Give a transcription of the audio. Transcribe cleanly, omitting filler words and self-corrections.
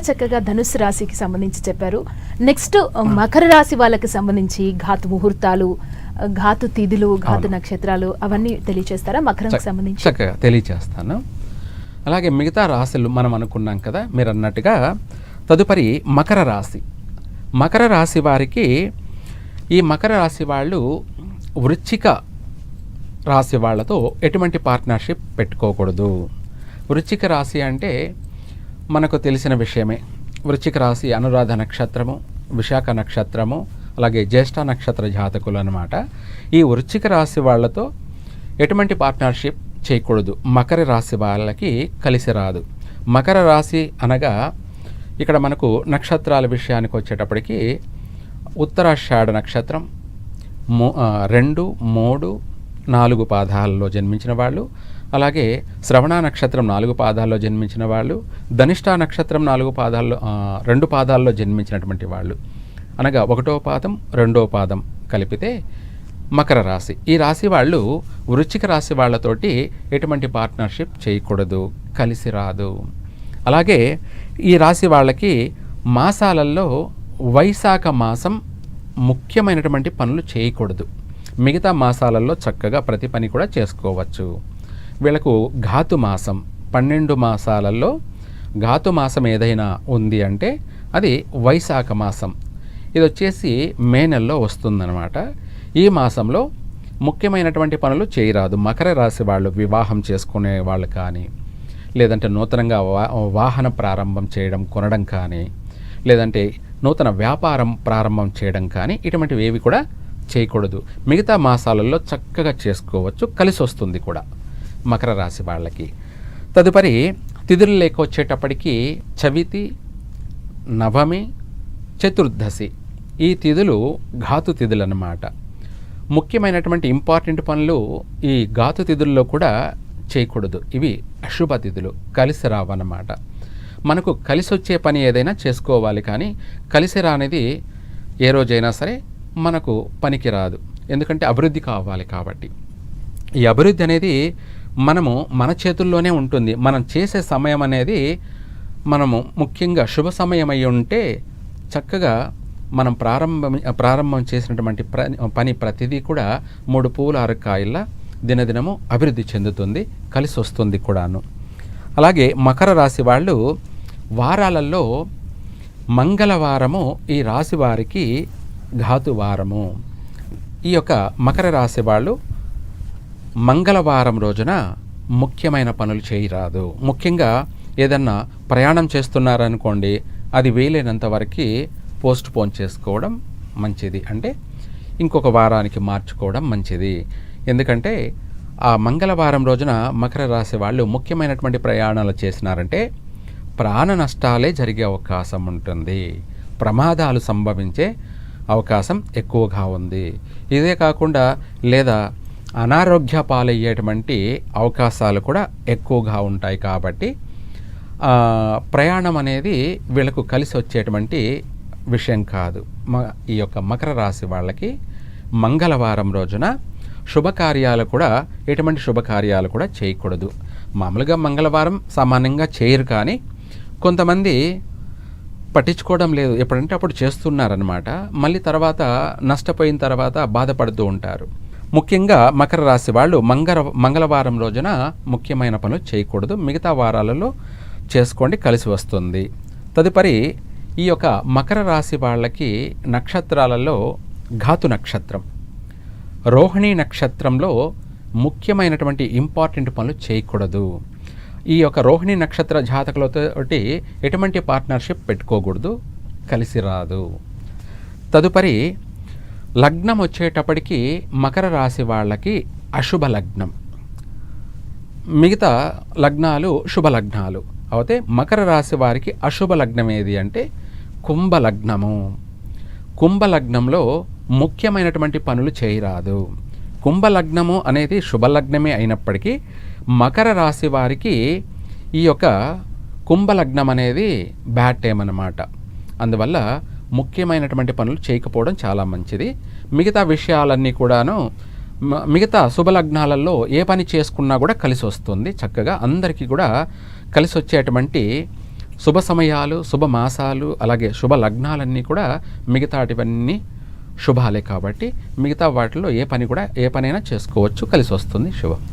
చక్కగా ధనుస్సు రాశికి సంబంధించి చెప్పారు. నెక్స్ట్ మకర రాశి వాళ్ళకి సంబంధించి ఘాతు ముహూర్తాలు, ఘాతు తిథులు, ఘాతు నక్షత్రాలు అవన్నీ తెలియచేస్తారా? మకరంకి సంబంధించి చక్కగా తెలియచేస్తాను. అలాగే మిగతా రాశులు మనం అనుకున్నాం కదా, మీరు అన్నట్టుగా తదుపరి మకర రాశి. మకర రాశి వారికి, ఈ మకర రాశి వాళ్ళు వృశ్చిక రాశి వాళ్ళతో ఎటువంటి పార్ట్నర్షిప్ పెట్టుకోకూడదు. వృశ్చిక రాశి అంటే మనకు తెలిసిన విషయమే. వృశ్చిక రాశి అనురాధ నక్షత్రము, విశాఖ నక్షత్రము, అలాగే జ్యేష్ఠ నక్షత్ర జాతకులు అన్నమాట. ఈ వృశ్చిక రాశి వాళ్ళతో ఎటువంటి పార్ట్నర్షిప్ చేయకూడదు. మకర రాశి వాళ్ళకి కలిసి రాదు. మకర రాశి అనగా ఇక్కడ మనకు నక్షత్రాల విషయానికి వచ్చేటప్పటికి ఉత్తరాషాఢ నక్షత్రం 2, 3, 4 పాదాల్లో జన్మించిన వాళ్ళు, అలాగే శ్రవణ నక్షత్రం 4 పాదాల్లో జన్మించిన వాళ్ళు, ధనిష్ఠ నక్షత్రం 2 పాదాల్లో జన్మించినటువంటి వాళ్ళు, అనగా 1వ పాదం 2వ పాదం కలిపితే మకర రాశి. ఈ రాశి వాళ్ళు వృశ్చిక రాశి వాళ్ళతోటి ఎటువంటి పార్ట్నర్షిప్ చేయకూడదు, కలిసి రాదు. అలాగే ఈ రాశి వాళ్ళకి మాసాలలో వైశాఖ మాసం ముఖ్యమైనటువంటి పనులు చేయకూడదు. మిగతా మాసాలలో చక్కగా ప్రతి పని కూడా చేసుకోవచ్చు. వీళ్ళకు ఘాతు మాసం, 12 మాసాలలో ఘాతు మాసం ఏదైనా ఉంది అంటే అది వైశాఖ మాసం. ఇది వచ్చేసి మే నెలలో వస్తుందన్నమాట. ఈ మాసంలో ముఖ్యమైనటువంటి పనులు చేయరాదు. మకర రాశి వాళ్ళు వివాహం చేసుకునే వాళ్ళు కానీ, లేదంటే నూతనంగా వాహన ప్రారంభం చేయడం, కొనడం కానీ, లేదంటే నూతన వ్యాపారం ప్రారంభం చేయడం కానీ ఇటువంటివి ఏవి కూడా చేయకూడదు. మిగతా మాసాలలో చక్కగా చేసుకోవచ్చు, కలిసి వస్తుంది కూడా మకర రాశి వాళ్ళకి. తదుపరి తిథులు లేక వచ్చేటప్పటికి చవితి, నవమి, చతుర్దశి ఈ తిథులు ఘాతు తిథులు అన్నమాట. ముఖ్యమైనటువంటి ఇంపార్టెంట్ పనులు ఈ ఘాతు తిథుల్లో కూడా చేయకూడదు. ఇవి అశుభ తిథులు, కలిసి రావన్నమాట. మనకు కలిసి వచ్చే పని ఏదైనా చేసుకోవాలి, కానీ కలిసి రానిది ఏ రోజైనా సరే మనకు పనికి రాదు. ఎందుకంటే అభివృద్ధి కావాలి కాబట్టి. ఈ అభివృద్ధి అనేది మన చేతుల్లోనే ఉంటుంది. మనం చేసే సమయం అనేది మనము ముఖ్యంగా శుభ సమయం అయి ఉంటే చక్కగా మనం ప్రారంభం చేసినటువంటి పని ప్రతిదీ కూడా 3 పువ్వుల 6 కాయల్లా దినదినము అభివృద్ధి చెందుతుంది, కలిసి వస్తుంది కూడాను. అలాగే మకర రాశి వాళ్ళు వారాలలో మంగళవారము ఈ రాశి వారికి ఘాతు వారము. ఈ యొక్క మకర రాశి వాళ్ళు మంగళవారం రోజున ముఖ్యమైన పనులు చేయరాదు. ముఖ్యంగా ఏదన్నా ప్రయాణం చేస్తున్నారనుకోండి, అది వీలైనంత వరకు పోస్ట్ పోన్ చేసుకోవడం మంచిది. అంటే ఇంకొక వారానికి మార్చుకోవడం మంచిది. ఎందుకంటే ఆ మంగళవారం రోజున మకర రాశి వాళ్ళు ముఖ్యమైనటువంటి ప్రయాణాలు చేసినారంటే ప్రాణ నష్టాలే జరిగే అవకాశం ఉంటుంది, ప్రమాదాలు సంభవించే అవకాశం ఎక్కువగా ఉంది. ఇదే కాకుండా లేదా అనారోగ్య పాలయ్యేటువంటి అవకాశాలు కూడా ఎక్కువగా ఉంటాయి. కాబట్టి ప్రయాణం అనేది వీళ్ళకు కలిసి వచ్చేటువంటి విషయం కాదు. ఈ యొక్క మకర రాశి వాళ్ళకి మంగళవారం రోజున శుభకార్యాలు కూడా, ఎటువంటి శుభకార్యాలు కూడా చేయకూడదు. మామూలుగా మంగళవారం సామాన్యంగా చేయరు, కానీ కొంతమంది పట్టించుకోవడం లేదు, ఎప్పుడంటే అప్పుడు చేస్తున్నారనమాట. మళ్ళీ తర్వాత నష్టపోయిన తర్వాత బాధపడుతూ ఉంటారు. ముఖ్యంగా మకర రాశి వాళ్ళు మంగళవారం రోజున ముఖ్యమైన పనులు చేయకూడదు. మిగతా వారాలలో చేసుకోండి, కలిసి వస్తుంది. తదుపరి ఈ యొక్క మకర రాశి వాళ్ళకి నక్షత్రాలలో ఘాతు నక్షత్రం, రోహిణి నక్షత్రంలో ముఖ్యమైనటువంటి ఇంపార్టెంట్ పనులు చేయకూడదు. ఈ యొక్క రోహిణి నక్షత్ర జాతకులతోటి ఎటువంటి పార్ట్నర్షిప్ పెట్టుకోకూడదు, కలిసి రాదు. తదుపరి లగ్నం వచ్చేటప్పటికి మకర రాశి వాళ్ళకి అశుభ లగ్నం, మిగతా లగ్నాలు శుభ లగ్నాలు అయితే మకర రాశి వారికి అశుభ లగ్నం ఏది అంటే కుంభలగ్నము. కుంభలగ్నంలో ముఖ్యమైనటువంటి పనులు చేయరాదు. కుంభలగ్నము అనేది శుభలగ్నమే అయినప్పటికీ మకర రాశి వారికి ఈ యొక్క కుంభలగ్నం అనేది బ్యాడ్ టైం అన్నమాట. అందువల్ల ముఖ్యమైనటువంటి పనులు చేయకపోవడం చాలా మంచిది. మిగతా విషయాలన్నీ కూడాను మిగతా శుభలగ్నాలలో ఏ పని చేసుకున్నా కూడా కలిసి వస్తుంది. చక్కగా అందరికీ కూడా కలిసి వచ్చేటువంటి శుభ సమయాలు, శుభ మాసాలు, అలాగే శుభ లగ్నాలన్నీ కూడా మిగతాటివన్నీ శుభాలే కాబట్టి మిగతా వాటిలో ఏ పనైనా చేసుకోవచ్చు, కలిసి వస్తుంది. శుభం.